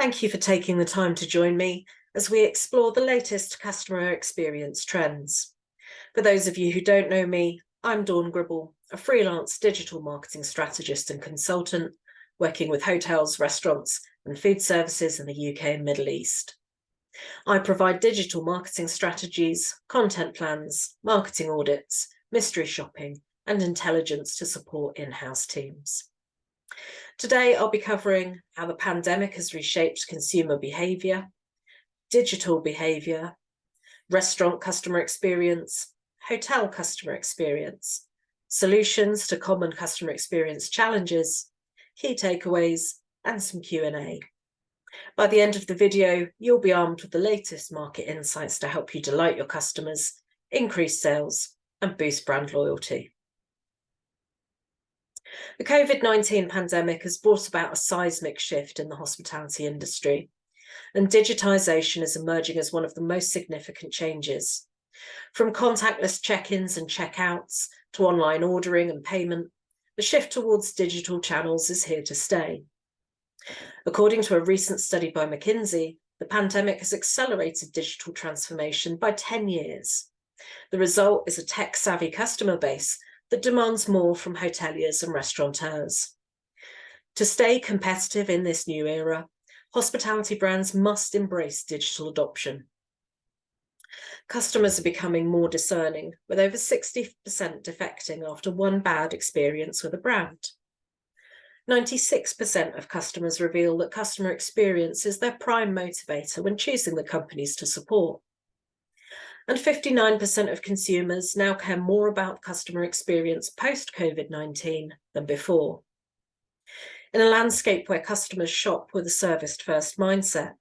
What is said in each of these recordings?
Thank you for taking the time to join me as we explore the latest customer experience trends. For those of you who don't know me, I'm Gribble, a freelance digital marketing strategist and consultant working with hotels, restaurants and food services in the UK and Middle East. I provide digital marketing strategies, content plans, marketing audits, mystery shopping and intelligence to support in-house teams. Today, I'll be covering how the pandemic has reshaped consumer behaviour, digital behaviour, restaurant customer experience, hotel customer experience, solutions to common customer experience challenges, key takeaways, and some Q&A. By the end of the video, you'll be armed with the latest market insights to help you delight your customers, increase sales, and boost brand loyalty. The COVID-19 pandemic has brought about a seismic shift in the hospitality industry, and digitisation is emerging as one of the most significant changes. From contactless check-ins and check-outs to online ordering and payment, the shift towards digital channels is here to stay. According to a recent study by McKinsey, the pandemic has accelerated digital transformation by 10 years. The result is a tech-savvy customer base that demands more from hoteliers and restaurateurs. To stay competitive in this new era, hospitality brands must embrace digital adoption. Customers are becoming more discerning, with over 60% defecting after one bad experience with a brand. 96% of customers reveal that customer experience is their prime motivator when choosing the companies to support. And 59% of consumers now care more about customer experience post-COVID-19 than before. In a landscape where customers shop with a service-first mindset,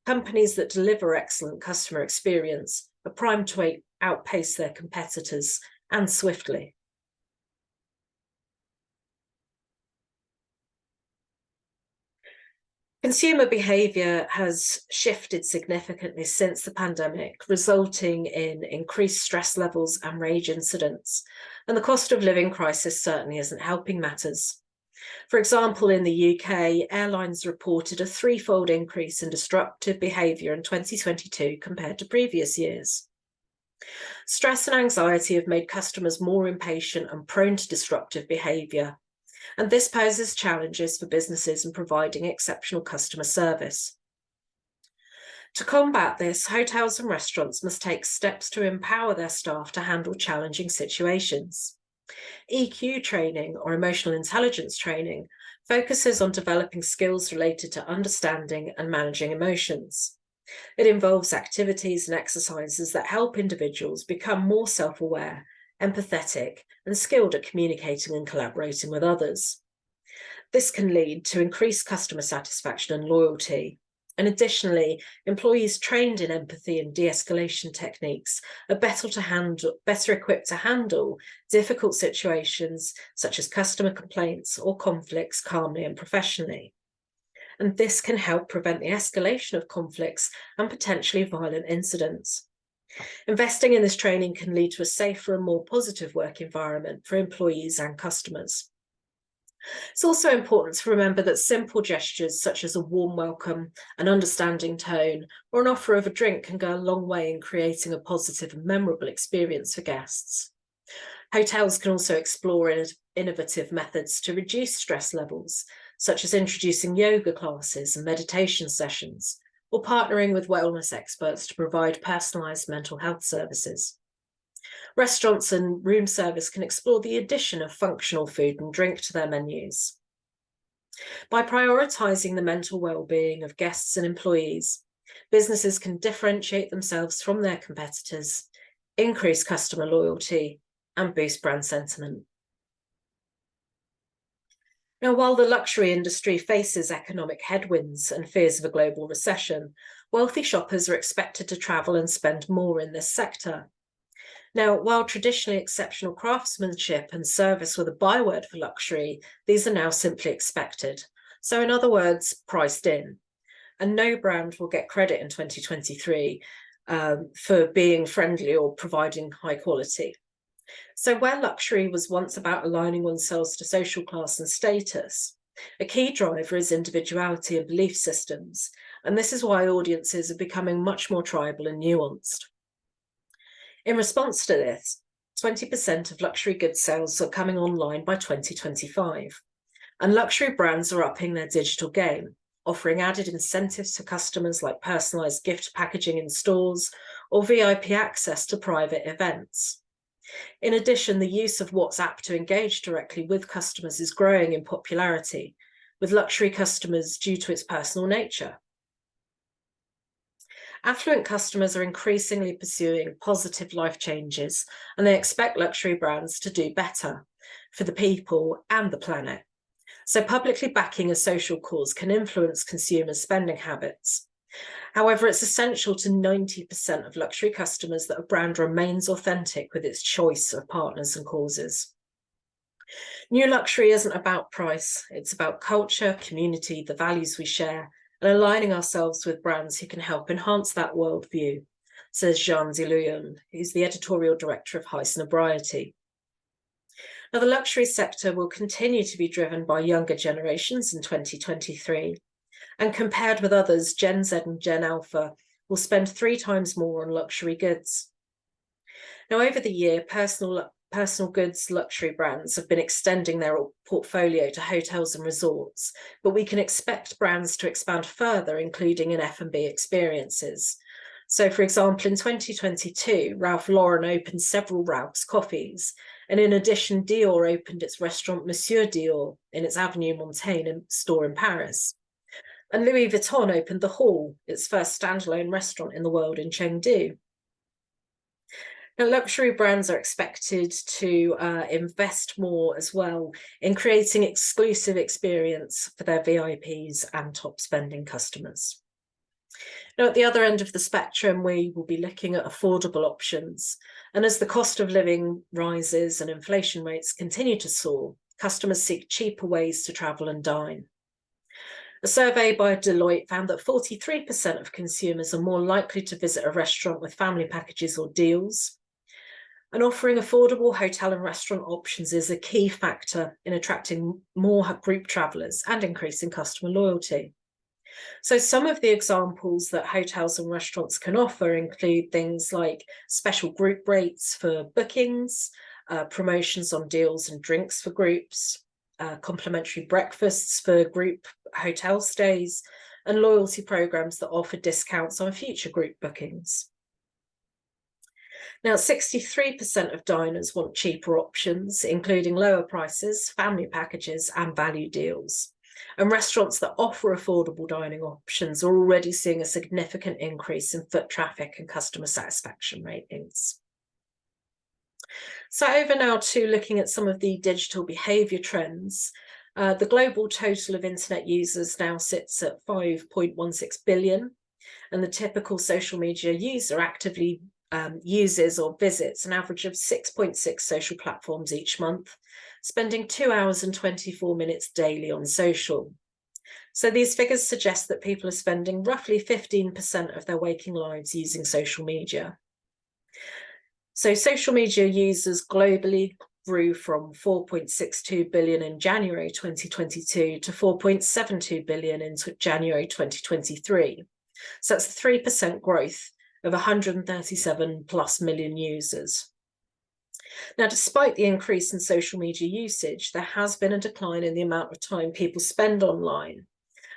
companies that deliver excellent customer experience are primed to outpace their competitors, and swiftly. Consumer behaviour has shifted significantly since the pandemic, resulting in increased stress levels and rage incidents, and the cost of living crisis certainly isn't helping matters. For example, in the UK, airlines reported a threefold increase in disruptive behaviour in 2022 compared to previous years. Stress and anxiety have made customers more impatient and prone to disruptive behaviour, and this poses challenges for businesses in providing exceptional customer service. To combat this, hotels and restaurants must take steps to empower their staff to handle challenging situations. EQ training, or emotional intelligence training, focuses on developing skills related to understanding and managing emotions. It involves activities and exercises that help individuals become more self-aware, empathetic, and skilled at communicating and collaborating with others. This can lead to increased customer satisfaction and loyalty. And additionally, employees trained in empathy and de-escalation techniques are better equipped to handle difficult situations such as customer complaints or conflicts calmly and professionally. And this can help prevent the escalation of conflicts and potentially violent incidents. Investing in this training can lead to a safer and more positive work environment for employees and customers. It's also important to remember that simple gestures such as a warm welcome, an understanding tone, or an offer of a drink can go a long way in creating a positive and memorable experience for guests. Hotels can also explore innovative methods to reduce stress levels, such as introducing yoga classes and meditation sessions, or partnering with wellness experts to provide personalised mental health services. Restaurants and room service can explore the addition of functional food and drink to their menus. By prioritising the mental well-being of guests and employees, businesses can differentiate themselves from their competitors, increase customer loyalty, and boost brand sentiment. Now, while the luxury industry faces economic headwinds and fears of a global recession, wealthy shoppers are expected to travel and spend more in this sector. Now, while traditionally exceptional craftsmanship and service were the byword for luxury, these are now simply expected. So in other words, priced in. And no brand will get credit in 2023 for being friendly or providing high quality. So where luxury was once about aligning oneself to social class and status, A key driver is individuality and belief systems, and this is why audiences are becoming much more tribal and nuanced. In response to this, 20% of luxury goods sales are coming online by 2025, and luxury brands are upping their digital game, offering added incentives to customers like personalised gift packaging in stores or VIP access to private events. In addition, the use of WhatsApp to engage directly with customers is growing in popularity, with luxury customers due to its personal nature. Affluent customers are increasingly pursuing positive life changes, and they expect luxury brands to do better for the people and the planet. So publicly backing a social cause can influence consumers' spending habits. However, it's essential to 90% of luxury customers that a brand remains authentic with its choice of partners and causes. New luxury isn't about price, it's about culture, community, the values we share, and aligning ourselves with brands who can help enhance that worldview, says Jean Ziluyan, who's the editorial director of Heisen Ebriety. Now, the luxury sector will continue to be driven by younger generations in 2023, and compared with others, Gen Z and Gen Alpha will spend 3 times more on luxury goods. Now, over the year, personal goods luxury brands have been extending their portfolio to hotels and resorts, but we can expect brands to expand further, including in F&B experiences. So, for example, in 2022, Ralph Lauren opened several Ralph's coffees, and in addition, Dior opened its restaurant Monsieur Dior in its Avenue Montaigne store in Paris. And Louis Vuitton opened The Hall, its first standalone restaurant in the world in Chengdu. Now, luxury brands are expected to invest more as well in creating exclusive experience for their VIPs and top spending customers. Now, at the other end of the spectrum, we will be looking at affordable options. And as the cost of living rises and inflation rates continue to soar, customers seek cheaper ways to travel and dine. A survey by Deloitte found that 43% of consumers are more likely to visit a restaurant with family packages or deals. And offering affordable hotel and restaurant options is a key factor in attracting more group travellers and increasing customer loyalty. So some of the examples that hotels and restaurants can offer include things like special group rates for bookings, promotions on deals and drinks for groups, complimentary breakfasts for group hotel stays, and loyalty programs that offer discounts on future group bookings. Now, 63% of diners want cheaper options, including lower prices, family packages, and value deals. And restaurants that offer affordable dining options are already seeing a significant increase in foot traffic and customer satisfaction ratings. So over now to looking at some of the digital behaviour trends. The global total of internet users now sits at 5.16 billion, and the typical social media user actively uses or visits an average of 6.6 social platforms each month, spending 2 hours and 24 minutes daily on social. So these figures suggest that people are spending roughly 15% of their waking lives using social media. So social media users globally grew from 4.62 billion in January 2022 to 4.72 billion in January 2023. So that's a 3% growth of 137 plus million users. Now, despite the increase in social media usage, there has been a decline in the amount of time people spend online.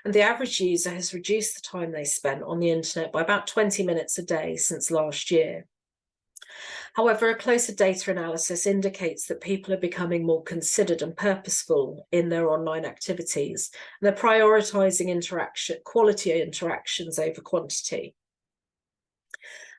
And the average user has reduced the time they spent on the internet by about 20 minutes a day since last year. However, a closer data analysis indicates that people are becoming more considered and purposeful in their online activities. And they're prioritising quality interactions over quantity.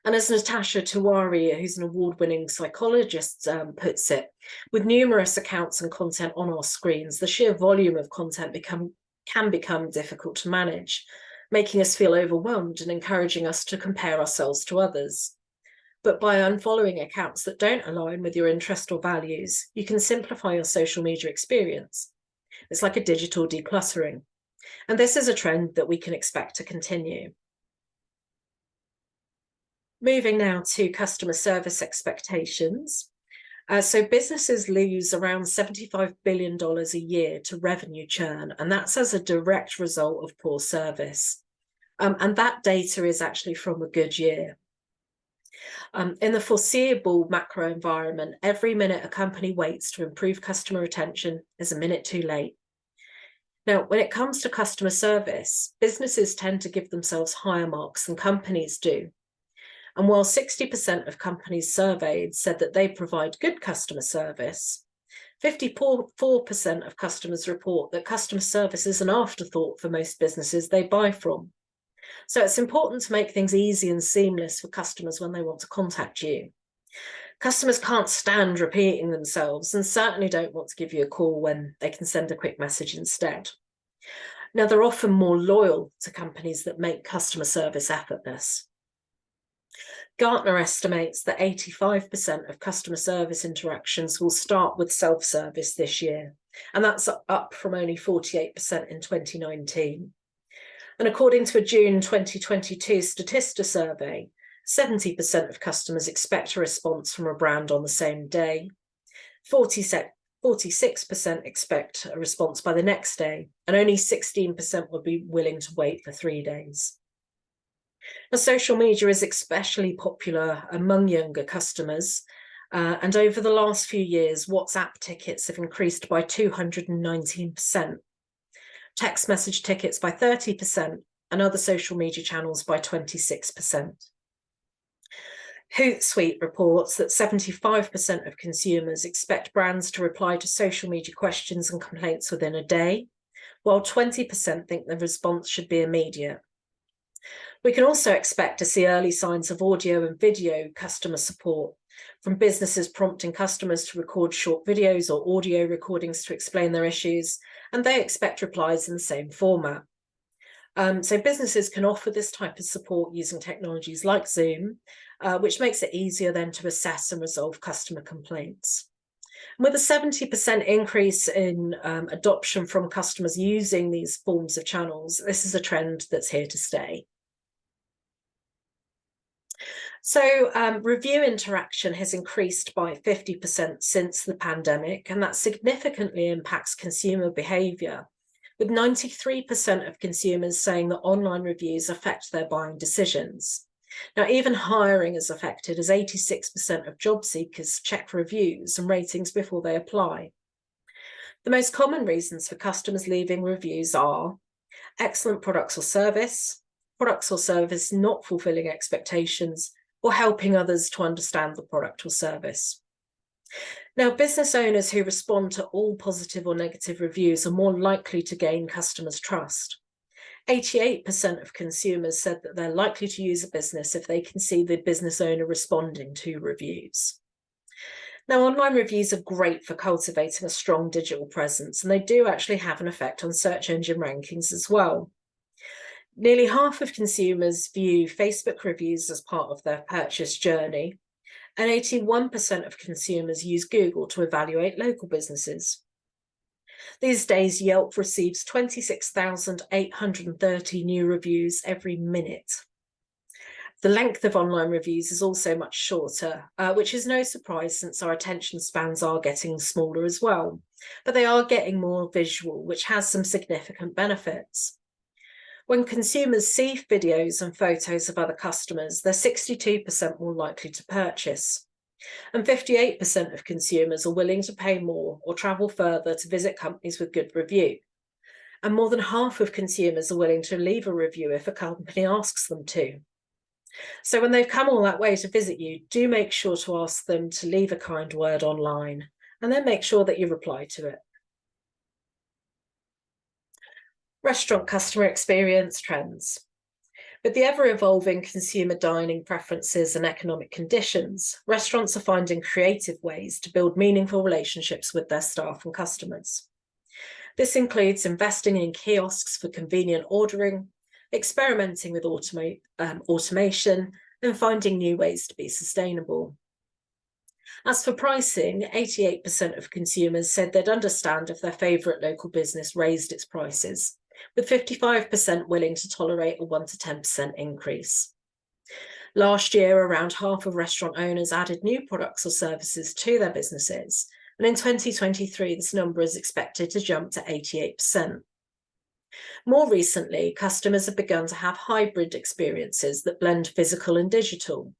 And as Natasha Tiwari, who's an award-winning psychologist, puts it, with numerous accounts and content on our screens, the sheer volume of content can become difficult to manage, making us feel overwhelmed and encouraging us to compare ourselves to others. But by unfollowing accounts that don't align with your interest or values, you can simplify your social media experience. It's like a digital decluttering. And this is a trend that we can expect to continue. Moving now to customer service expectations. So businesses lose around $75 billion a year to revenue churn, and that's as a direct result of poor service. And that data is actually from a good year. In the foreseeable macro environment, every minute a company waits to improve customer retention is a minute too late. Now, when it comes to customer service, businesses tend to give themselves higher marks than companies do. And while 60% of companies surveyed said that they provide good customer service, 54% of customers report that customer service is an afterthought for most businesses they buy from. So it's important to make things easy and seamless for customers when they want to contact you. Customers can't stand repeating themselves and certainly don't want to give you a call when they can send a quick message instead. Now, they're often more loyal to companies that make customer service effortless. Gartner estimates that 85% of customer service interactions will start with self-service this year, and that's up from only 48% in 2019. And according to a June 2022 Statista survey, 70% of customers expect a response from a brand on the same day. 46% expect a response by the next day, and only 16% would be willing to wait for 3 days. Now, social media is especially popular among younger customers, and over the last few years, WhatsApp tickets have increased by 219%, text message tickets by 30%, and other social media channels by 26%. Hootsuite reports that 75% of consumers expect brands to reply to social media questions and complaints within a day, while 20% think the response should be immediate. We can also expect to see early signs of audio and video customer support, from businesses prompting customers to record short videos or audio recordings to explain their issues, and they expect replies in the same format. So businesses can offer this type of support using technologies like Zoom, which makes it easier then to assess and resolve customer complaints. With a 70% increase in adoption from customers using these forms of channels, this is a trend that's here to stay. So review interaction has increased by 50% since the pandemic, and that significantly impacts consumer behaviour, with 93% of consumers saying that online reviews affect their buying decisions. Now, even hiring is affected, as 86% of job seekers check reviews and ratings before they apply. The most common reasons for customers leaving reviews are excellent products or service not fulfilling expectations, or helping others to understand the product or service. Now, business owners who respond to all positive or negative reviews are more likely to gain customers' trust. 88% of consumers said that they're likely to use a business if they can see the business owner responding to reviews. Now, online reviews are great for cultivating a strong digital presence, and they do actually have an effect on search engine rankings as well. Nearly half of consumers view Facebook reviews as part of their purchase journey, and 81% of consumers use Google to evaluate local businesses. These days, Yelp receives 26,830 new reviews every minute. The length of online reviews is also much shorter, which is no surprise since our attention spans are getting smaller as well, but they are getting more visual, which has some significant benefits. When consumers see videos and photos of other customers, they're 62% more likely to purchase. And 58% of consumers are willing to pay more or travel further to visit companies with good review. And more than half of consumers are willing to leave a review if a company asks them to. So when they've come all that way to visit you, do make sure to ask them to leave a kind word online, and then make sure that you reply to it. Restaurant customer experience trends. With the ever-evolving consumer dining preferences and economic conditions, restaurants are finding creative ways to build meaningful relationships with their staff and customers. This includes investing in kiosks for convenient ordering, experimenting with automation, and finding new ways to be sustainable. As for pricing, 88% of consumers said they'd understand if their favourite local business raised its prices, with 55% willing to tolerate a 1 to 10% increase. Last year, around half of restaurant owners added new products or services to their businesses. And in 2023, this number is expected to jump to 88%. More recently, customers have begun to have hybrid experiences that blend physical and digital.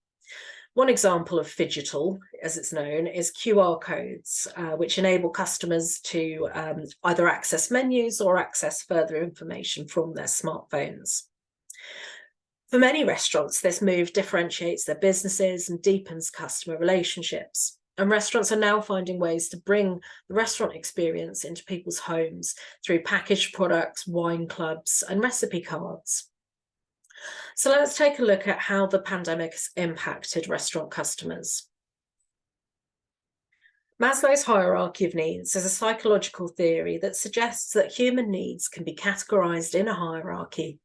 One example of phygital, as it's known, is QR codes, which enable customers to either access menus or access further information from their smartphones. For many restaurants, this move differentiates their businesses and deepens customer relationships. And restaurants are now finding ways to bring the restaurant experience into people's homes through packaged products, wine clubs, and recipe cards. So let's take a look at how the pandemic has impacted restaurant customers. Maslow's hierarchy of needs is a psychological theory that suggests that human needs can be categorized in a hierarchy,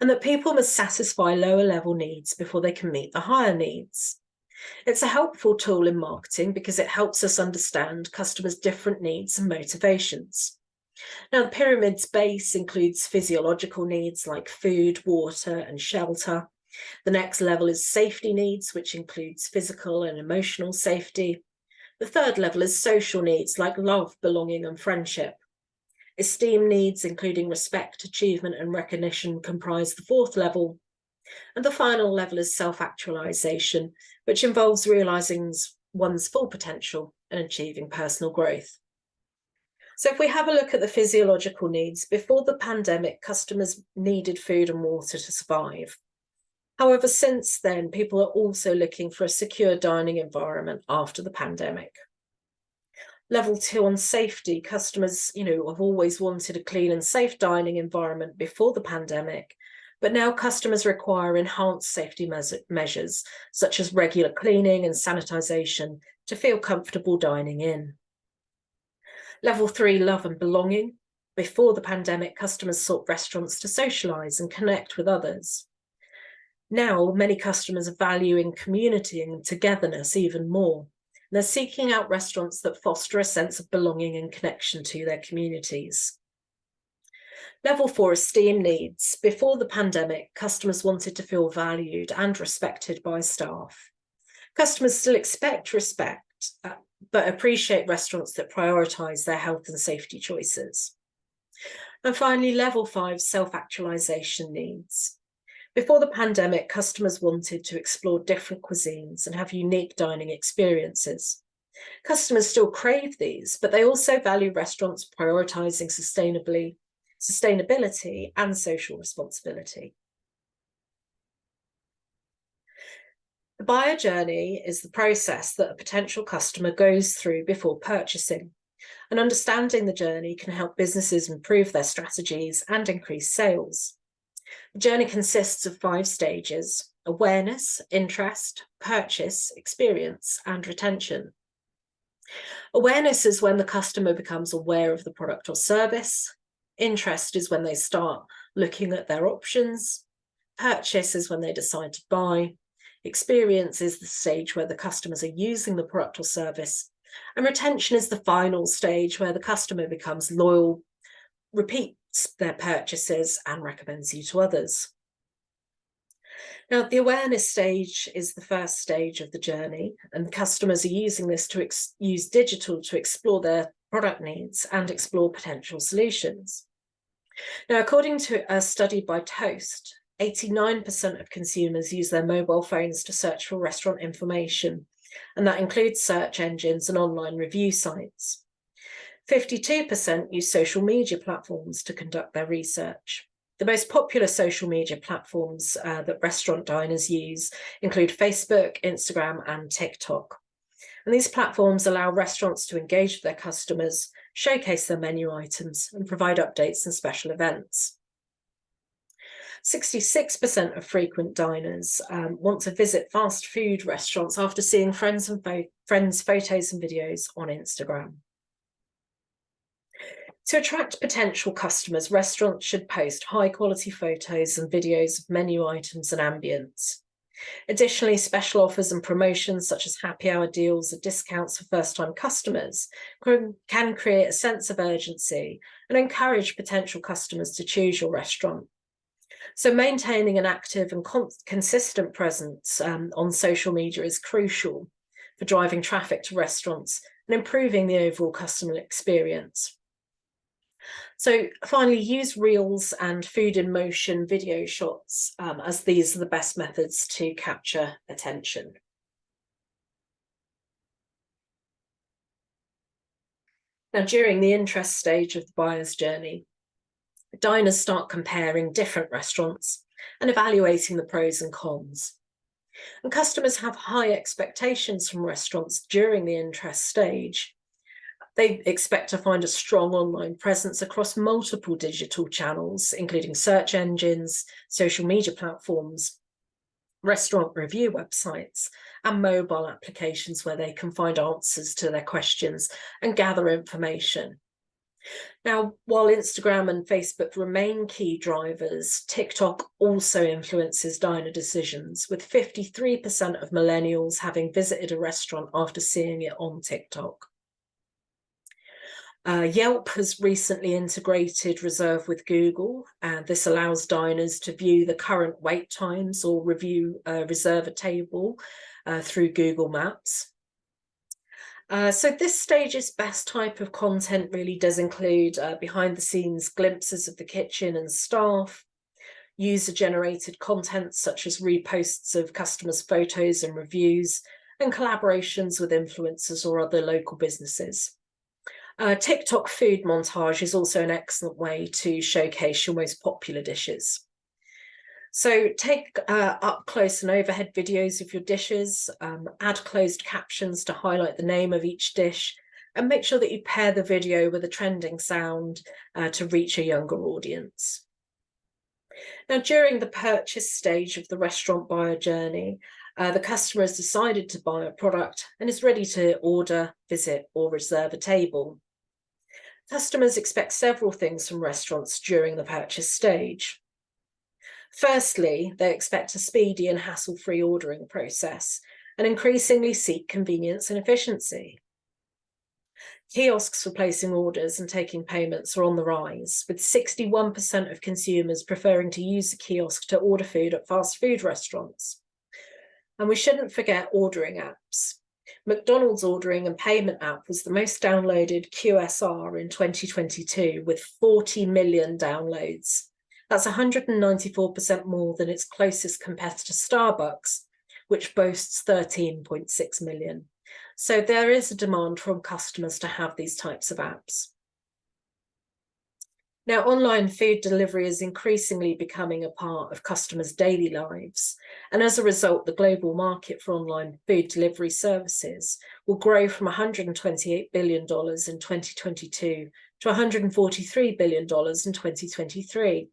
and that people must satisfy lower level needs before they can meet the higher needs. It's a helpful tool in marketing because it helps us understand customers' different needs and motivations. Now, the pyramid's base includes physiological needs like food, water, and shelter. The next level is safety needs, which includes physical and emotional safety. The third level is social needs like love, belonging, and friendship. Esteem needs, including respect, achievement, and recognition, comprise the fourth level. And the final level is self-actualization, which involves realizing one's full potential and achieving personal growth. So if we have a look at the physiological needs, before the pandemic, customers needed food and water to survive. However, since then, people are also looking for a secure dining environment after the pandemic. Level 2 on safety, customers, have always wanted a clean and safe dining environment before the pandemic, but now customers require enhanced safety measures, such as regular cleaning and sanitization, to feel comfortable dining in. Level 3, love and belonging. Before the pandemic, customers sought restaurants to socialize and connect with others. Now, many customers are valuing community and togetherness even more. They're seeking out restaurants that foster a sense of belonging and connection to their communities. Level 4, esteem needs. Before the pandemic, customers wanted to feel valued and respected by staff. Customers still expect respect, but appreciate restaurants that prioritise their health and safety choices. And finally, level 5, self-actualization needs. Before the pandemic, customers wanted to explore different cuisines and have unique dining experiences. Customers still crave these, but they also value restaurants prioritising sustainability and social responsibility. The buyer journey is the process that a potential customer goes through before purchasing, and understanding the journey can help businesses improve their strategies and increase sales. The journey consists of 5 stages: awareness, interest, purchase, experience, and retention. Awareness is when the customer becomes aware of the product or service. Interest is when they start looking at their options. Purchase is when they decide to buy. Experience is the stage where the customers are using the product or service. And retention is the final stage where the customer becomes loyal, repeats their purchases, and recommends you to others. Now, the awareness stage is the first stage of the journey, and customers are using this to use digital to explore their product needs and explore potential solutions. Now, according to a study by Toast, 89% of consumers use their mobile phones to search for restaurant information, and that includes search engines and online review sites. 52% use social media platforms to conduct their research. The most popular social media platforms that restaurant diners use include Facebook, Instagram, and TikTok. And these platforms allow restaurants to engage with their customers, showcase their menu items, and provide updates and special events. 66% of frequent diners want to visit fast food restaurants after seeing friends' photos and videos on Instagram. To attract potential customers, restaurants should post high-quality photos and videos of menu items and ambience. Additionally, special offers and promotions such as happy hour deals or discounts for first-time customers can create a sense of urgency and encourage potential customers to choose your restaurant. So maintaining an active and consistent presence on social media is crucial for driving traffic to restaurants and improving the overall customer experience. So finally, use reels and food in motion video shots, as these are the best methods to capture attention. Now, during the interest stage of the buyer's journey, diners start comparing different restaurants and evaluating the pros and cons. And customers have high expectations from restaurants during the interest stage. They expect to find a strong online presence across multiple digital channels, including search engines, social media platforms, restaurant review websites, and mobile applications where they can find answers to their questions and gather information. Now, while Instagram and Facebook remain key drivers, TikTok also influences diner decisions, with 53% of millennials having visited a restaurant after seeing it on TikTok. Yelp has recently integrated Reserve with Google, and this allows diners to view the current wait times or reserve a table through Google Maps. So this stage's best type of content really does include behind the scenes glimpses of the kitchen and staff, user-generated content such as reposts of customers' photos and reviews, and collaborations with influencers or other local businesses. TikTok food montage is also an excellent way to showcase your most popular dishes. So take up close and overhead videos of your dishes, add closed captions to highlight the name of each dish, and make sure that you pair the video with a trending sound to reach a younger audience. Now, during the purchase stage of the restaurant buyer journey, the customer has decided to buy a product and is ready to order, visit, or reserve a table. Customers expect several things from restaurants during the purchase stage. Firstly, they expect a speedy and hassle-free ordering process and increasingly seek convenience and efficiency. Kiosks for placing orders and taking payments are on the rise, with 61% of consumers preferring to use the kiosk to order food at fast food restaurants. And we shouldn't forget ordering apps. McDonald's ordering and payment app was the most downloaded QSR in 2022, with 40 million downloads. That's 194% more than its closest competitor, Starbucks, which boasts 13.6 million. So there is a demand from customers to have these types of apps. Now, online food delivery is increasingly becoming a part of customers' daily lives. And as a result, the global market for online food delivery services will grow from $128 billion in 2022 to $143 billion in 2023.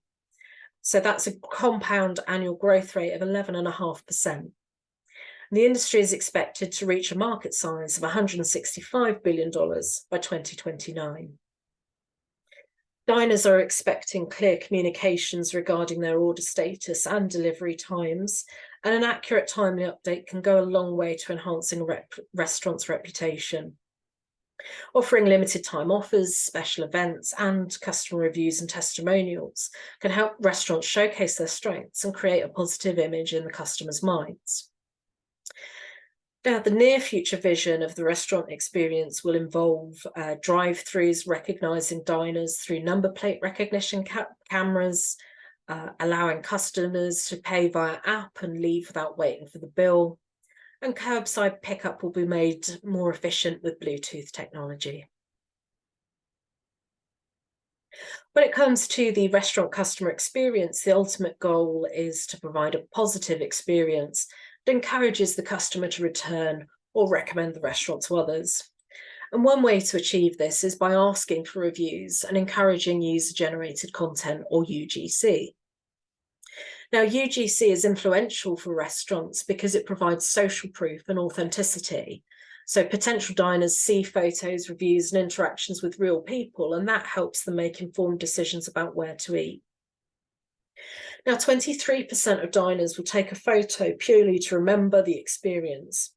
So that's a compound annual growth rate of 11.5%. The industry is expected to reach a market size of $165 billion by 2029. Diners are expecting clear communications regarding their order status and delivery times, and an accurate, timely update can go a long way to enhancing a restaurant's reputation. Offering limited time offers, special events, and customer reviews and testimonials can help restaurants showcase their strengths and create a positive image in the customers' minds. Now, the near future vision of the restaurant experience will involve drive-throughs recognizing diners through number plate recognition cameras, allowing customers to pay via app and leave without waiting for the bill, and curbside pickup will be made more efficient with Bluetooth technology. When it comes to the restaurant customer experience, the ultimate goal is to provide a positive experience that encourages the customer to return or recommend the restaurant to others. And one way to achieve this is by asking for reviews and encouraging user-generated content, or UGC. Now, UGC is influential for restaurants because it provides social proof and authenticity. So potential diners see photos, reviews, and interactions with real people, and that helps them make informed decisions about where to eat. Now, 23% of diners will take a photo purely to remember the experience,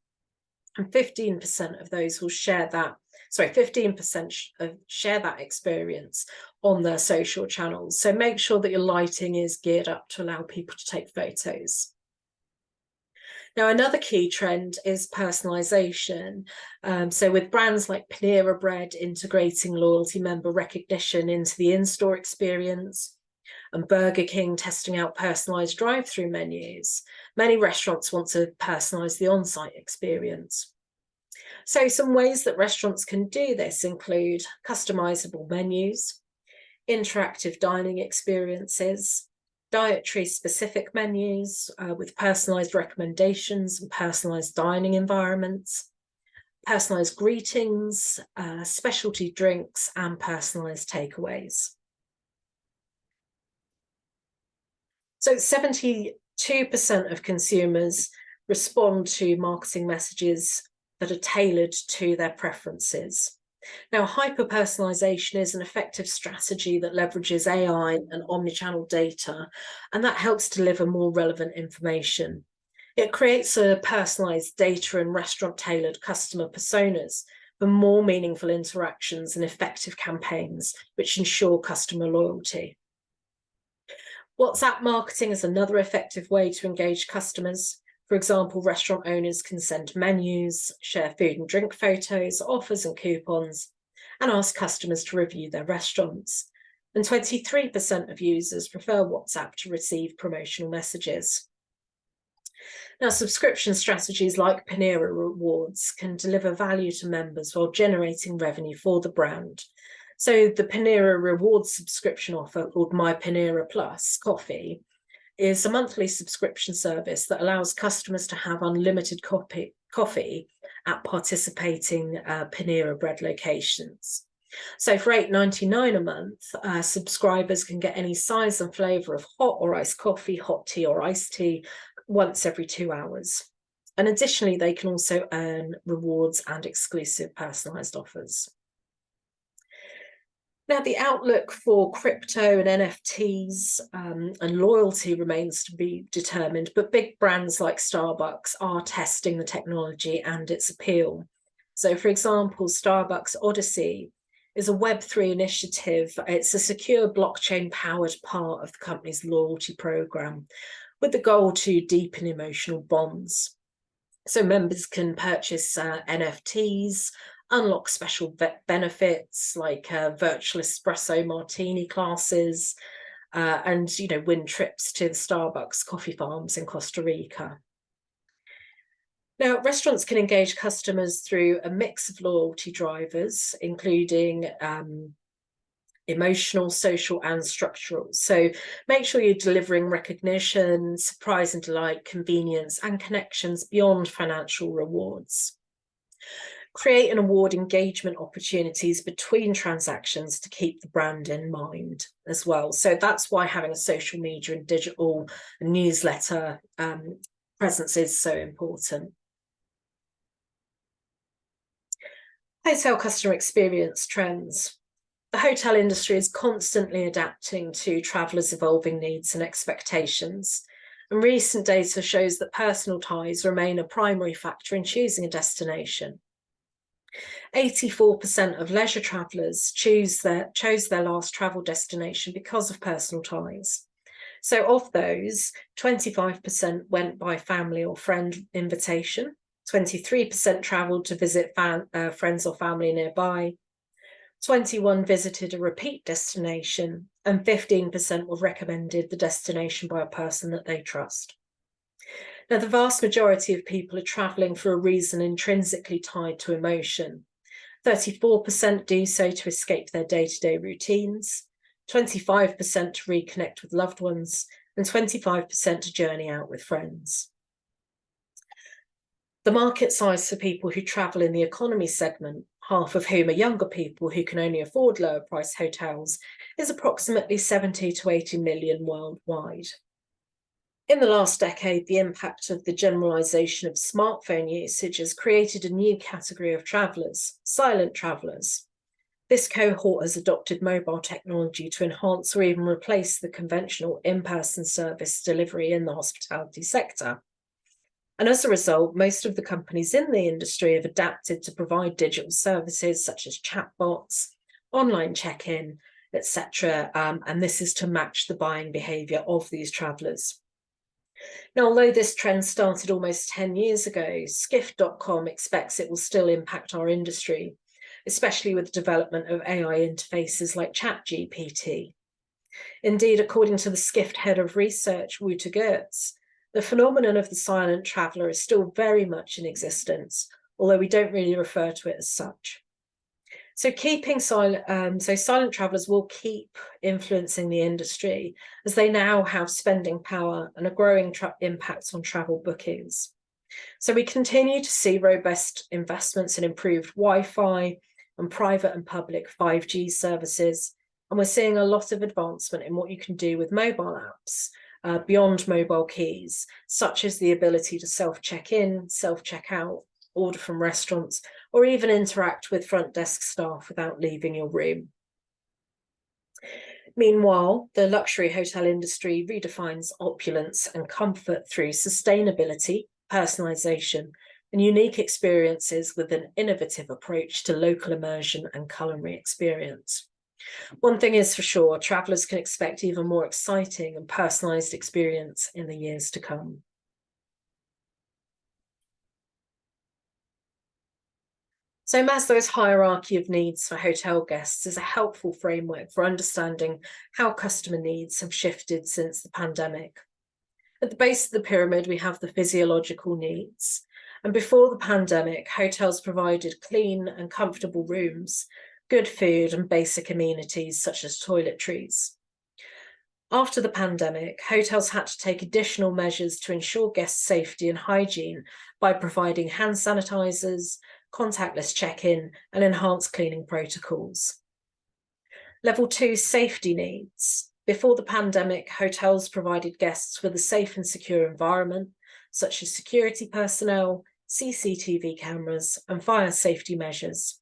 and 15% of those will share that. 15% share that experience on their social channels. So make sure that your lighting is geared up to allow people to take photos. Now, another key trend is personalisation. So with brands like Panera Bread integrating loyalty member recognition into the in-store experience, and Burger King testing out personalised drive-through menus, many restaurants want to personalise the on-site experience. So some ways that restaurants can do this include customisable menus, interactive dining experiences, dietary specific menus with personalised recommendations and personalised dining environments, personalised greetings, specialty drinks, and personalised takeaways. So 72% of consumers respond to marketing messages that are tailored to their preferences. Now, hyper-personalisation is an effective strategy that leverages AI and omnichannel data, and that helps deliver more relevant information. It creates a personalised data and restaurant-tailored customer personas for more meaningful interactions and effective campaigns, which ensure customer loyalty. WhatsApp marketing is another effective way to engage customers. For example, restaurant owners can send menus, share food and drink photos, offers and coupons, and ask customers to review their restaurants. And 23% of users prefer WhatsApp to receive promotional messages. Now, subscription strategies like Panera Rewards can deliver value to members while generating revenue for the brand. So the Panera Rewards subscription offer called My Panera Plus Coffee is a monthly subscription service that allows customers to have unlimited coffee at participating Panera Bread locations. So for $8.99 a month, subscribers can get any size and flavour of hot or iced coffee, hot tea or iced tea once every 2 hours. And additionally, they can also earn rewards and exclusive personalised offers. Now, the outlook for crypto and NFTs and loyalty remains to be determined, but big brands like Starbucks are testing the technology and its appeal. So, for example, Starbucks Odyssey is a Web3 initiative. It's a secure blockchain-powered part of the company's loyalty program with the goal to deepen emotional bonds. So members can purchase NFTs, unlock special benefits like virtual espresso martini classes, and win trips to the Starbucks coffee farms in Costa Rica. Now, restaurants can engage customers through a mix of loyalty drivers, including emotional, social, and structural. So make sure you're delivering recognition, surprise and delight, convenience, and connections beyond financial rewards. Create and award engagement opportunities between transactions to keep the brand in mind as well. So that's why having a social media and digital newsletter presence is so important. Hotel customer experience trends. The hotel industry is constantly adapting to travellers' evolving needs and expectations. And recent data shows that personal ties remain a primary factor in choosing a destination. 84% of leisure travellers chose their last travel destination because of personal ties. So of those, 25% went by family or friend invitation, 23% travelled to visit friends or family nearby, 21% visited a repeat destination, and 15% were recommended the destination by a person that they trust. Now, the vast majority of people are travelling for a reason intrinsically tied to emotion. 34% do so to escape their day-to-day routines, 25% to reconnect with loved ones, and 25% to journey out with friends. The market size for people who travel in the economy segment, half of whom are younger people who can only afford lower price hotels, is approximately 70 to 80 million worldwide. In the last decade, the impact of the generalisation of smartphone usage has created a new category of travellers, silent travellers. This cohort has adopted mobile technology to enhance or even replace the conventional in-person service delivery in the hospitality sector. And as a result, most of the companies in the industry have adapted to provide digital services such as chatbots, online check-in, etc. And this is to match the buying behaviour of these travellers. Now, although this trend started almost 10 years ago, skift.com expects it will still impact our industry, especially with the development of AI interfaces like ChatGPT. Indeed, according to the Skift head of research, Wouter Geertz, the phenomenon of the silent traveller is still very much in existence, although we don't really refer to it as such. So silent travellers will keep influencing the industry as they now have spending power and a growing impact on travel bookings. So we continue to see robust investments in improved Wi-Fi and private and public 5G services. And we're seeing a lot of advancement in what you can do with mobile apps beyond mobile keys, such as the ability to self-check-in, self-check-out, order from restaurants, or even interact with front desk staff without leaving your room. Meanwhile, the luxury hotel industry redefines opulence and comfort through sustainability, personalisation, and unique experiences with an innovative approach to local immersion and culinary experience. One thing is for sure, travellers can expect even more exciting and personalised experience in the years to come. So Maslow's hierarchy of needs for hotel guests is a helpful framework for understanding how customer needs have shifted since the pandemic. At the base of the pyramid, we have the physiological needs. And before the pandemic, hotels provided clean and comfortable rooms, good food, and basic amenities such as toiletries. After the pandemic, hotels had to take additional measures to ensure guest safety and hygiene by providing hand sanitizers, contactless check-in, and enhanced cleaning protocols. Level 2, safety needs. Before the pandemic, hotels provided guests with a safe and secure environment, such as security personnel, CCTV cameras, and fire safety measures.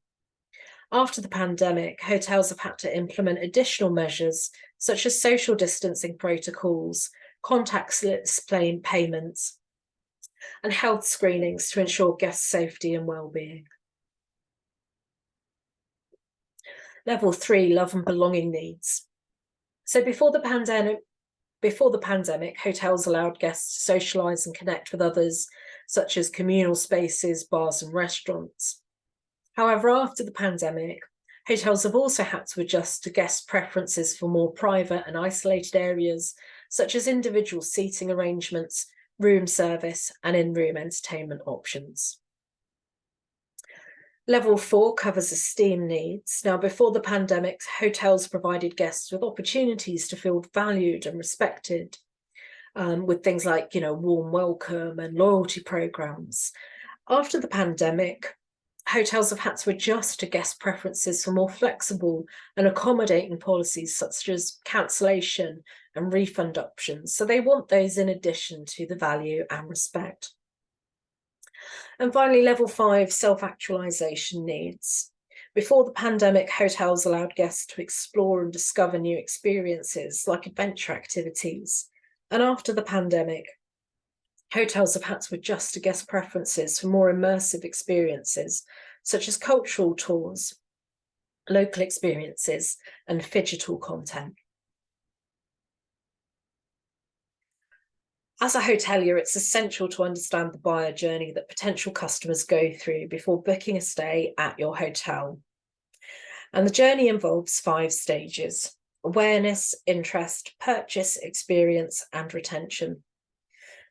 After the pandemic, hotels have had to implement additional measures, such as social distancing protocols, contactless payments, and health screenings to ensure guest safety and well-being. Level 3, love and belonging needs. So before the pandemic, hotels allowed guests to socialise and connect with others, such as communal spaces, bars and restaurants. However, after the pandemic, hotels have also had to adjust to guest preferences for more private and isolated areas, such as individual seating arrangements, room service, and in-room entertainment options. Level 4 covers esteem needs. Now, before the pandemic, hotels provided guests with opportunities to feel valued and respected, with things like, warm welcome and loyalty programs. After the pandemic, hotels have had to adjust to guest preferences for more flexible and accommodating policies such as cancellation and refund options. So they want those in addition to the value and respect. And finally, level 5, self-actualization needs. Before the pandemic, hotels allowed guests to explore and discover new experiences like adventure activities. And after the pandemic, hotels have had to adjust to guest preferences for more immersive experiences, such as cultural tours, local experiences, and phygital content. As a hotelier, it's essential to understand the buyer journey that potential customers go through before booking a stay at your hotel. And the journey involves 5 stages: awareness, interest, purchase, experience, and retention.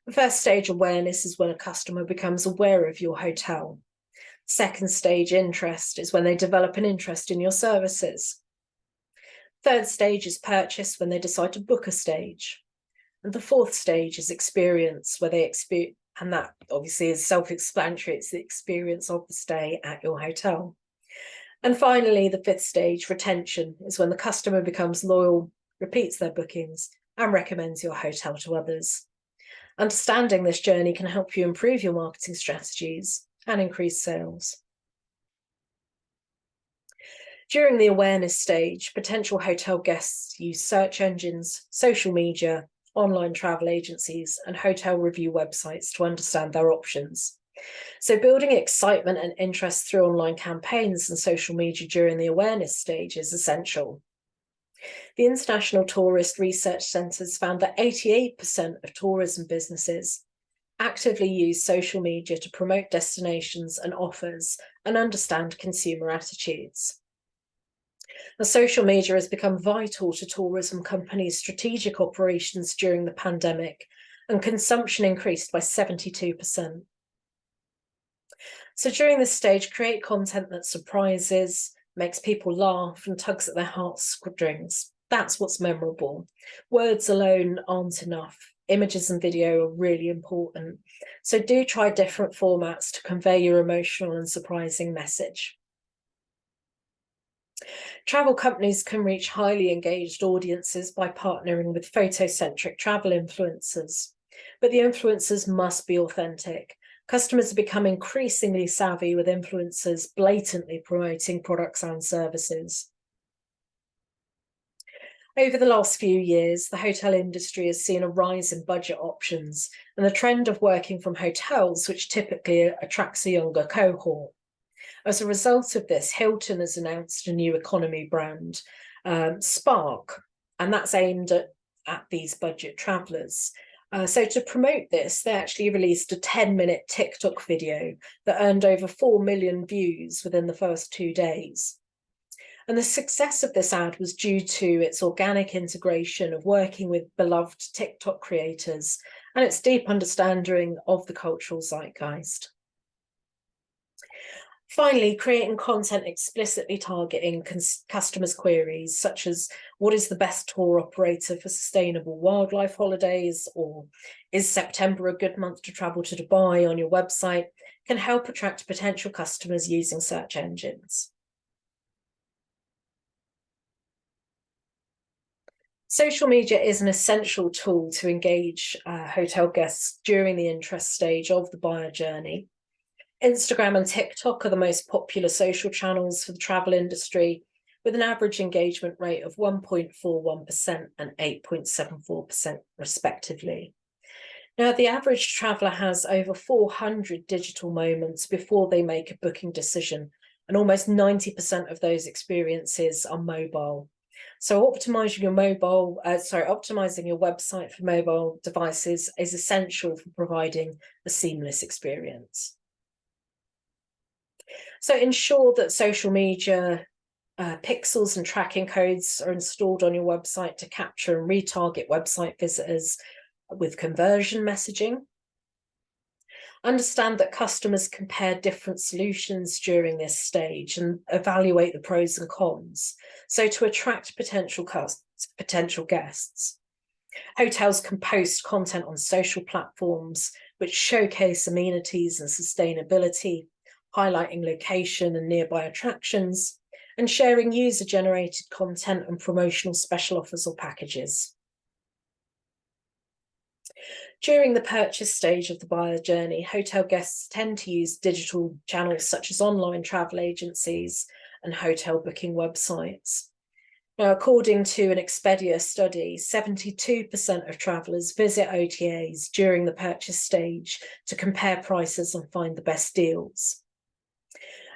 The first stage, awareness, is when a customer becomes aware of your hotel. Second stage, interest, is when they develop an interest in your services. Third stage is purchase, when they decide to book a stage. And the fourth stage is experience, where they experience, and that obviously is self-explanatory, it's the experience of the stay at your hotel. And finally, the 5th stage, retention, is when the customer becomes loyal, repeats their bookings, and recommends your hotel to others. Understanding this journey can help you improve your marketing strategies and increase sales. During the awareness stage, potential hotel guests use search engines, social media, online travel agencies, and hotel review websites to understand their options. So building excitement and interest through online campaigns and social media during the awareness stage is essential. The International Tourist Research Centres found that 88% of tourism businesses actively use social media to promote destinations and offers and understand consumer attitudes. Now, social media has become vital to tourism companies' strategic operations during the pandemic, and consumption increased by 72%. So during this stage, create content that surprises, makes people laugh, and tugs at their heartstrings. That's what's memorable. Words alone aren't enough. Images and video are really important. So do try different formats to convey your emotional and surprising message. Travel companies can reach highly engaged audiences by partnering with photocentric travel influencers, but the influencers must be authentic. Customers have become increasingly savvy with influencers blatantly promoting products and services. Over the last few years, the hotel industry has seen a rise in budget options and the trend of working from hotels, which typically attracts a younger cohort. As a result of this, Hilton has announced a new economy brand, Spark, and that's aimed at these budget travellers. So to promote this, they actually released a 10-minute TikTok video that earned over 4 million views within the first 2 days. And the success of this ad was due to its organic integration of working with beloved TikTok creators and its deep understanding of the cultural zeitgeist. Finally, creating content explicitly targeting customers' queries, such as what is the best tour operator for sustainable wildlife holidays, or is September a good month to travel to Dubai on your website, can help attract potential customers using search engines. Social media is an essential tool to engage hotel guests during the interest stage of the buyer journey. Instagram and TikTok are the most popular social channels for the travel industry, with an average engagement rate of 1.41% and 8.74% respectively. Now, the average traveller has over 400 digital moments before they make a booking decision, and almost 90% of those experiences are mobile. So optimizing your website for mobile devices is essential for providing a seamless experience. So ensure that social media pixels and tracking codes are installed on your website to capture and retarget website visitors with conversion messaging. Understand that customers compare different solutions during this stage and evaluate the pros and cons. So to attract potential guests, hotels can post content on social platforms which showcase amenities and sustainability, highlighting location and nearby attractions, and sharing user-generated content and promotional special offers or packages. During the purchase stage of the buyer journey, hotel guests tend to use digital channels such as online travel agencies and hotel booking websites. Now, according to an Expedia study, 72% of travellers visit OTAs during the purchase stage to compare prices and find the best deals.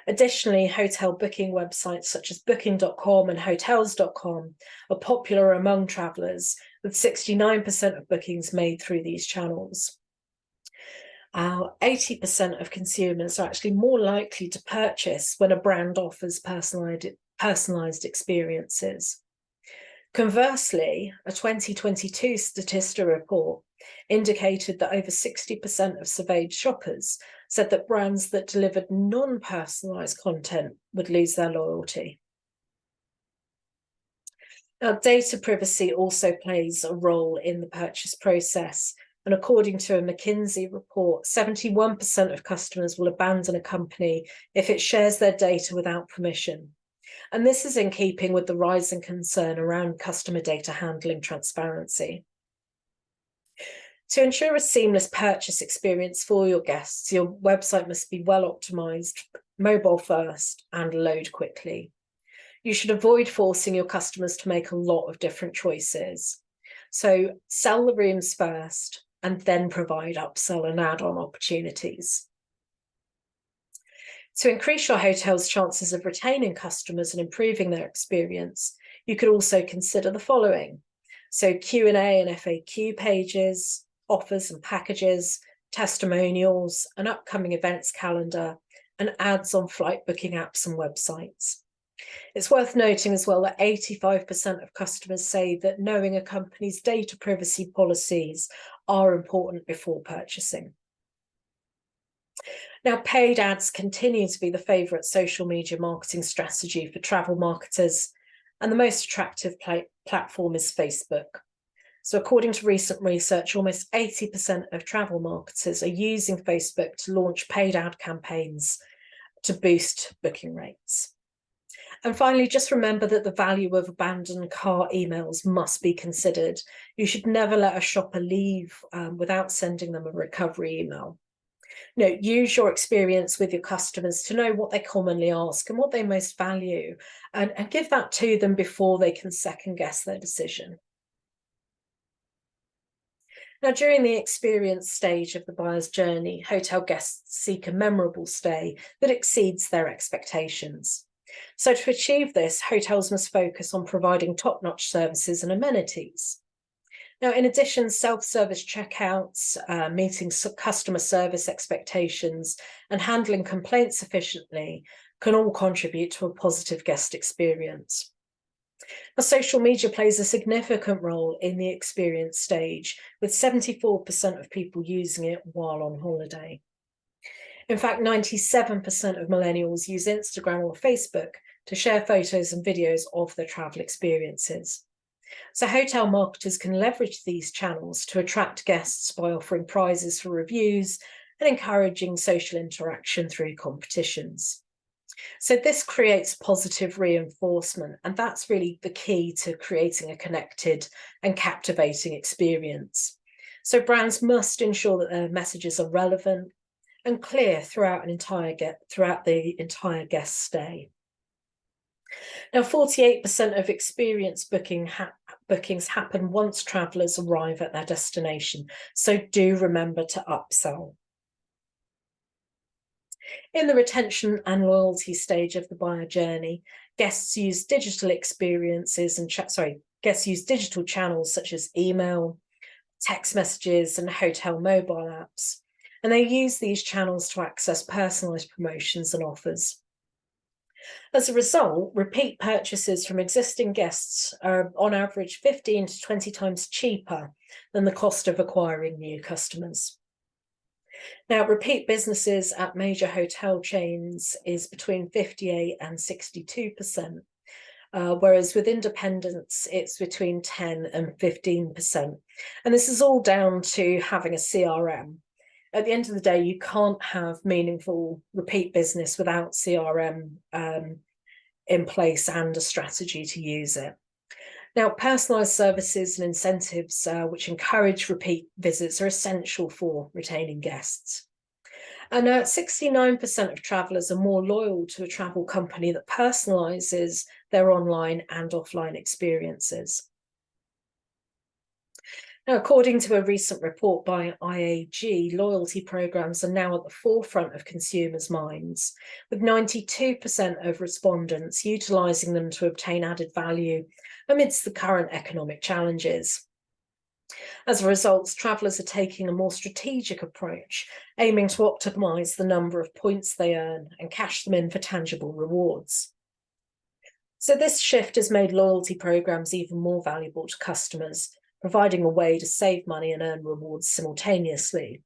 Additionally, hotel booking websites such as booking.com and hotels.com are popular among travellers, with 69% of bookings made through these channels. 80% of consumers are actually more likely to purchase when a brand offers personalised experiences. Conversely, a 2022 Statista report indicated that over 60% of surveyed shoppers said that brands that delivered non-personalised content would lose their loyalty. Now, data privacy also plays a role in the purchase process. And according to a McKinsey report, 71% of customers will abandon a company if it shares their data without permission. And this is in keeping with the rising concern around customer data handling transparency. To ensure a seamless purchase experience for your guests, your website must be well optimized, mobile first, and load quickly. You should avoid forcing your customers to make a lot of different choices. So sell the rooms first and then provide upsell and add-on opportunities. To increase your hotel's chances of retaining customers and improving their experience, You could also consider the following. So Q&A and FAQ pages, offers and packages, testimonials, an upcoming events calendar, and ads on flight booking apps and websites. It's worth noting as well that 85% of customers say that knowing a company's data privacy policies are important before purchasing. Now, paid ads continue to be the favourite social media marketing strategy for travel marketers, and the most attractive platform is Facebook. So according to recent research, almost 80% of travel marketers are using Facebook to launch paid ad campaigns to boost booking rates. And finally, just remember that the value of abandoned cart emails must be considered. You should never let a shopper leave without sending them a recovery email. Use your experience with your customers to know what they commonly ask and what they most value, and give that to them before they can second guess their decision. Now, during the experience stage of the buyer's journey, hotel guests seek a memorable stay that exceeds their expectations. So to achieve this, hotels must focus on providing top-notch services and amenities. Now, in addition, self-service checkouts, meeting customer service expectations, and handling complaints efficiently can all contribute to a positive guest experience. Now, social media plays a significant role in the experience stage, with 74% of people using it while on holiday. In fact, 97% of millennials use Instagram or Facebook to share photos and videos of their travel experiences. So hotel marketers can leverage these channels to attract guests by offering prizes for reviews and encouraging social interaction through competitions. So this creates positive reinforcement, and that's really the key to creating a connected and captivating experience. So brands must ensure that their messages are relevant and clear throughout the entire guest stay. Now, 48% of experience bookings happen once travellers arrive at their destination, so do remember to upsell. In the retention and loyalty stage of the buyer journey, guests use digital channels such as email, text messages, and hotel mobile apps, and they use these channels to access personalised promotions and offers. As a result, repeat purchases from existing guests are on average 15 to 20 times cheaper than the cost of acquiring new customers. Now, repeat businesses at major hotel chains is between 58 and 62%, whereas with independents, it's between 10 and 15%. And this is all down to having a CRM. At the end of the day, you can't have meaningful repeat business without CRM in place and a strategy to use it. Now, personalised services and incentives which encourage repeat visits are essential for retaining guests. And 69% of travellers are more loyal to a travel company that personalises their online and offline experiences. Now, according to a recent report by IAG, loyalty programs are now at the forefront of consumers' minds, with 92% of respondents utilising them to obtain added value amidst the current economic challenges. As a result, travellers are taking a more strategic approach, aiming to optimise the number of points they earn and cash them in for tangible rewards. So this shift has made loyalty programs even more valuable to customers, providing a way to save money and earn rewards simultaneously.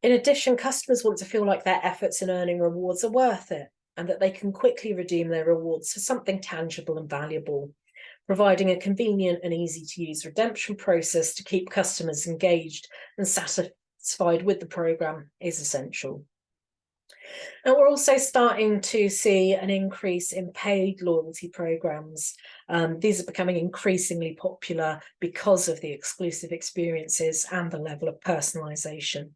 In addition, customers want to feel like their efforts in earning rewards are worth it, and that they can quickly redeem their rewards for something tangible and valuable. Providing a convenient and easy-to-use redemption process to keep customers engaged and satisfied with the program is essential. And we're also starting to see an increase in paid loyalty programs. These are becoming increasingly popular because of the exclusive experiences and the level of personalisation.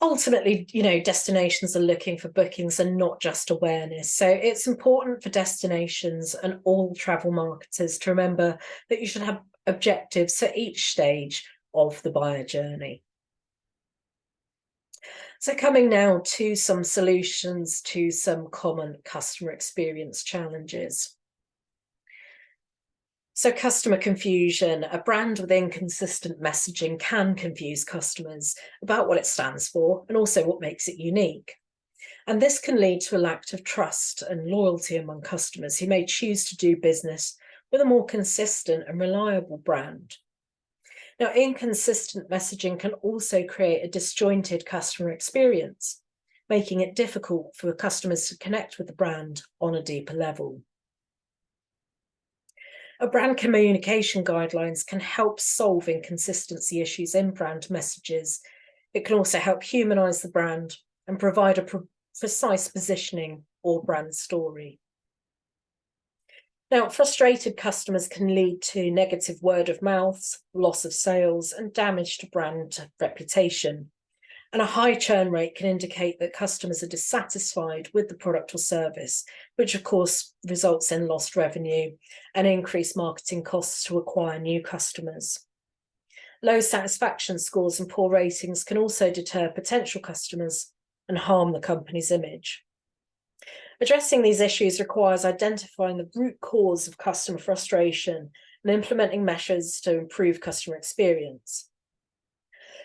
Ultimately, destinations are looking for bookings and not just awareness. So it's important for destinations and all travel marketers to remember that you should have objectives for each stage of the buyer journey. So coming now to some solutions to some common customer experience challenges. So customer confusion, a brand with inconsistent messaging can confuse customers about what it stands for and also what makes it unique. And this can lead to a lack of trust and loyalty among customers who may choose to do business with a more consistent and reliable brand. Now, inconsistent messaging can also create a disjointed customer experience, making it difficult for customers to connect with the brand on a deeper level. Brand communication guidelines can help solve inconsistency issues in brand messages. It can also help humanize the brand and provide a precise positioning or brand story. Now, frustrated customers can lead to negative word of mouth, loss of sales, and damage to brand reputation. And a high churn rate can indicate that customers are dissatisfied with the product or service, which of course results in lost revenue and increased marketing costs to acquire new customers. Low satisfaction scores and poor ratings can also deter potential customers and harm the company's image. Addressing these issues requires identifying the root cause of customer frustration and implementing measures to improve customer experience.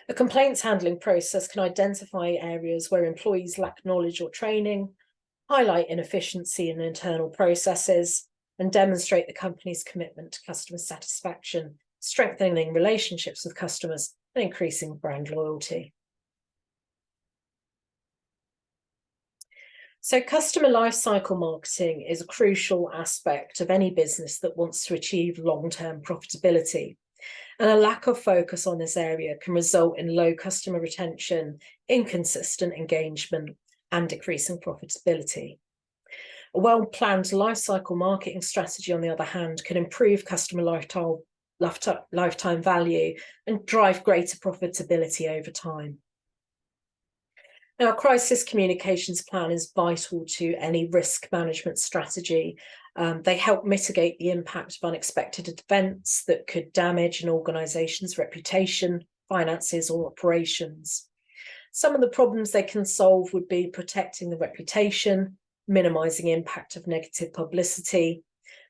A complaints handling process can identify areas where employees lack knowledge or training, highlight inefficiency in internal processes, and demonstrate the company's commitment to customer satisfaction, strengthening relationships with customers and increasing brand loyalty. So customer lifecycle marketing is a crucial aspect of any business that wants to achieve long-term profitability. And a lack of focus on this area can result in low customer retention, inconsistent engagement, and decreasing profitability. A well-planned lifecycle marketing strategy, on the other hand, can improve customer lifetime value and drive greater profitability over time. Now, a crisis communications plan is vital to any risk management strategy. They help mitigate the impact of unexpected events that could damage an organisation's reputation, finances, or operations. Some of the problems they can solve would be protecting the reputation, minimising impact of negative publicity,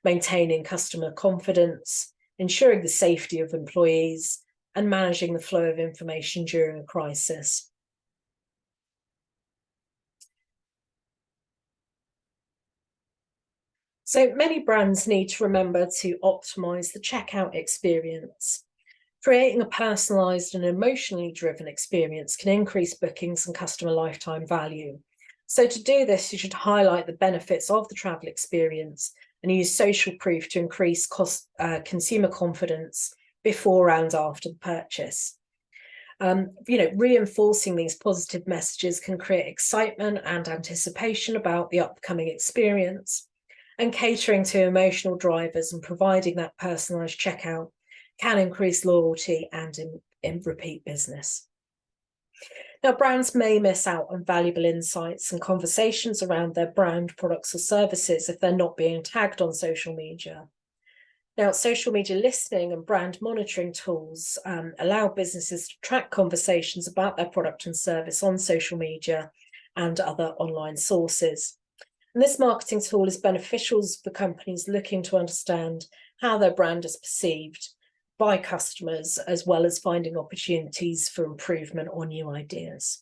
maintaining customer confidence, ensuring the safety of employees, and managing the flow of information during a crisis. So many brands need to remember to optimize the checkout experience. Creating a personalised and emotionally driven experience can increase bookings and customer lifetime value. So to do this, you should highlight the benefits of the travel experience and use social proof to increase consumer confidence before and after the purchase. Reinforcing these positive messages can create excitement and anticipation about the upcoming experience. And catering to emotional drivers and providing that personalised checkout can increase loyalty and in repeat business. Now, brands may miss out on valuable insights and conversations around their brand, products, or services if they're not being tagged on social media. Now, social media listening and brand monitoring tools allow businesses to track conversations about their product and service on social media and other online sources. And this marketing tool is beneficial for companies looking to understand how their brand is perceived by customers, as well as finding opportunities for improvement or new ideas.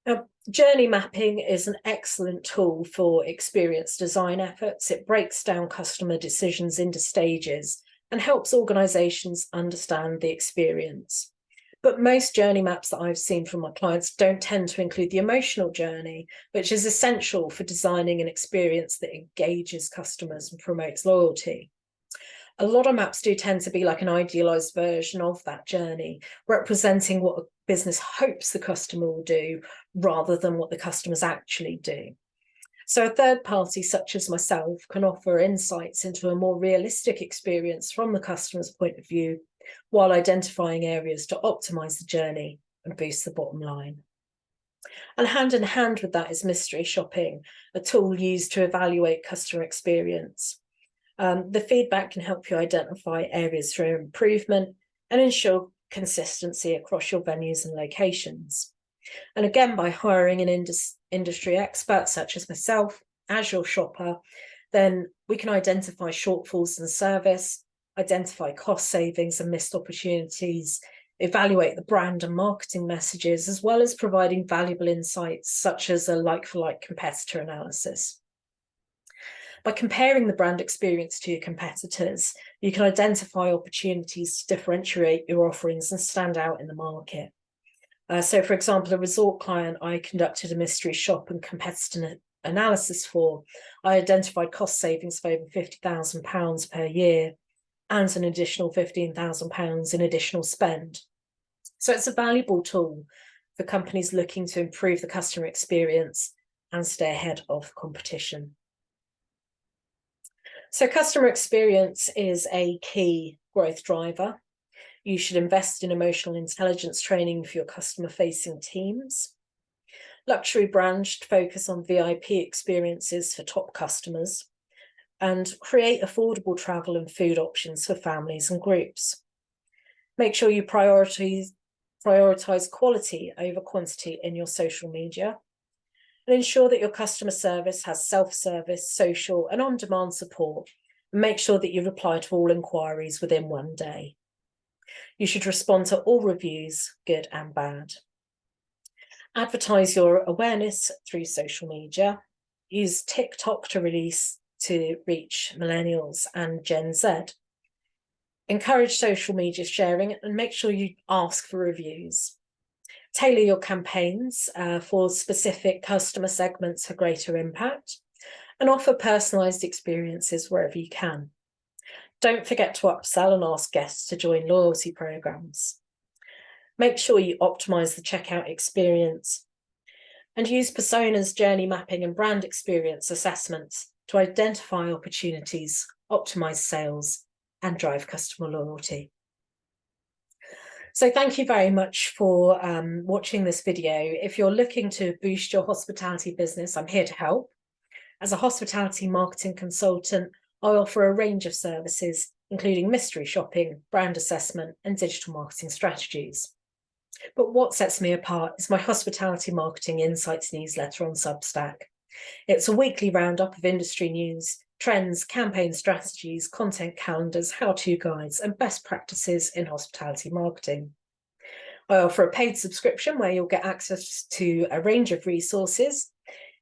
Now, journey mapping is an excellent tool for experience design efforts. It breaks down customer decisions into stages and helps organizations understand the experience. But most journey maps that I've seen from my clients don't tend to include the emotional journey, which is essential for designing an experience that engages customers and promotes loyalty. A lot of maps do tend to be like an idealized version of that journey, representing what a business hopes the customer will do rather than what the customers actually do. So a third party such as myself can offer insights into a more realistic experience from the customer's point of view, while identifying areas to optimize the journey and boost the bottom line. And hand in hand with that is mystery shopping, a tool used to evaluate customer experience. The feedback can help you identify areas for improvement and ensure consistency across your venues and locations. And again, by hiring an industry expert such as myself as your shopper, then We can identify shortfalls in service, identify cost savings and missed opportunities, evaluate the brand and marketing messages, as well as providing valuable insights such as a like-for-like competitor analysis. By comparing the brand experience to your competitors, you can identify opportunities to differentiate your offerings and stand out in the market. So, for example, a resort client I conducted a mystery shop and competitor analysis for, I identified cost savings of over £50,000 per year and an additional £15,000 in additional spend. So it's a valuable tool for companies looking to improve the customer experience and stay ahead of competition. So customer experience is a key growth driver. You should invest in emotional intelligence training for your customer-facing teams. Luxury brands should focus on VIP experiences for top customers and create affordable travel and food options for families and groups. Make sure you prioritize quality over quantity in your social media, and ensure that your customer service has self-service, social and on-demand support, and make sure that you reply to all inquiries within 1 day. You should respond to all reviews, good and bad. Advertise your awareness through social media. Use TikTok to reach millennials and Gen Z. Encourage social media sharing and make sure you ask for reviews. Tailor your campaigns for specific customer segments for greater impact, and offer personalised experiences wherever you can. Don't forget to upsell and ask guests to join loyalty programs. Make sure you optimise the checkout experience and use personas, journey mapping and brand experience assessments to identify opportunities, optimise sales and drive customer loyalty. So thank you very much for watching this video. If you're looking to boost your hospitality business, I'm here to help. As a hospitality marketing consultant, I offer a range of services, including mystery shopping, brand assessment, and digital marketing strategies. But what sets me apart is my Hospitality Marketing Insights newsletter on Substack. It's a weekly roundup of industry news, trends, campaign strategies, content calendars, how-to guides, and best practices in hospitality marketing. I offer a paid subscription where you'll get access to a range of resources,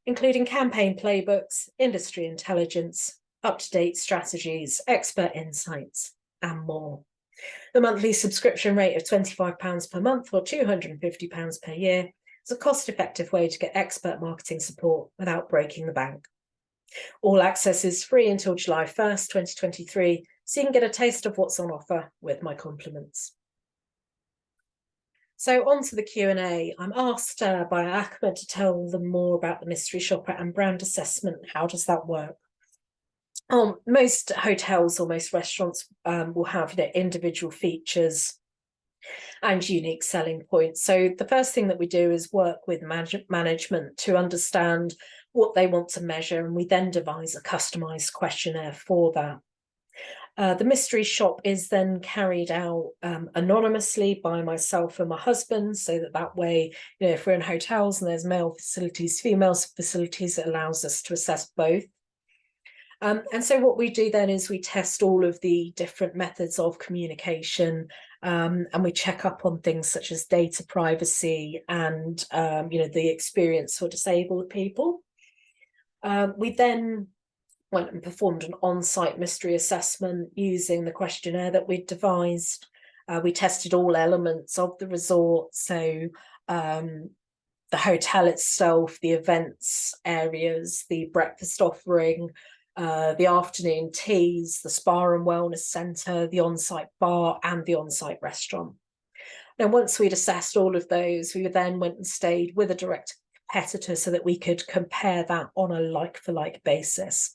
including campaign playbooks, industry intelligence, up-to-date strategies, expert insights, and more. The monthly subscription rate of £25 per month or £250 per year is a cost-effective way to get expert marketing support without breaking the bank. All access is free until July 1st, 2023, so you can get a taste of what's on offer with my compliments. So on to the Q&A. I'm asked by Ahmed to tell them more about the mystery shopper and brand assessment. How does that work? Most hotels or most restaurants will have individual features and unique selling points. So the first thing that we do is work with management to understand what they want to measure, and we then devise a customized questionnaire for that. The mystery shop is then carried out anonymously by myself and my husband, so that way, if we're in hotels and there's male facilities, female facilities, it allows us to assess both. And so what we do then is we test all of the different methods of communication, and we check up on things such as data privacy and the experience for disabled people. We then went and performed an on-site mystery assessment using the questionnaire that we'd devised. We tested all elements of the resort, so the hotel itself, the events areas, the breakfast offering, the afternoon teas, the spa and wellness centre, the on-site bar and the on-site restaurant. Now, once we'd assessed all of those, we then went and stayed with a direct competitor so that we could compare that on a like-for-like basis.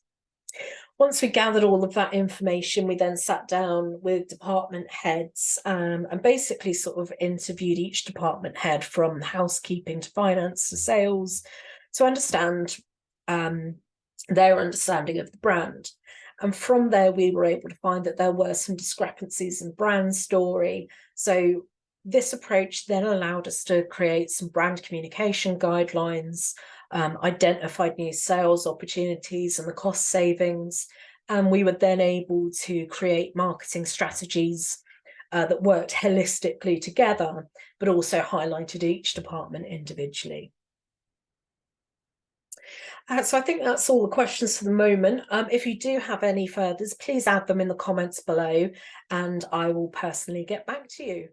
Once we gathered all of that information, we then sat down with department heads and basically sort of interviewed each department head, from housekeeping to finance to sales, to understand their understanding of the brand. And from there, we were able to find that there were some discrepancies in brand story. So this approach then allowed us to create some brand communication guidelines, identified new sales opportunities and the cost savings, And we were then able to create marketing strategies that worked holistically together, but also highlighted each department individually. So I think that's all the questions for the moment. If you do have any furthers, please add them in the comments below, and I will personally get back to you.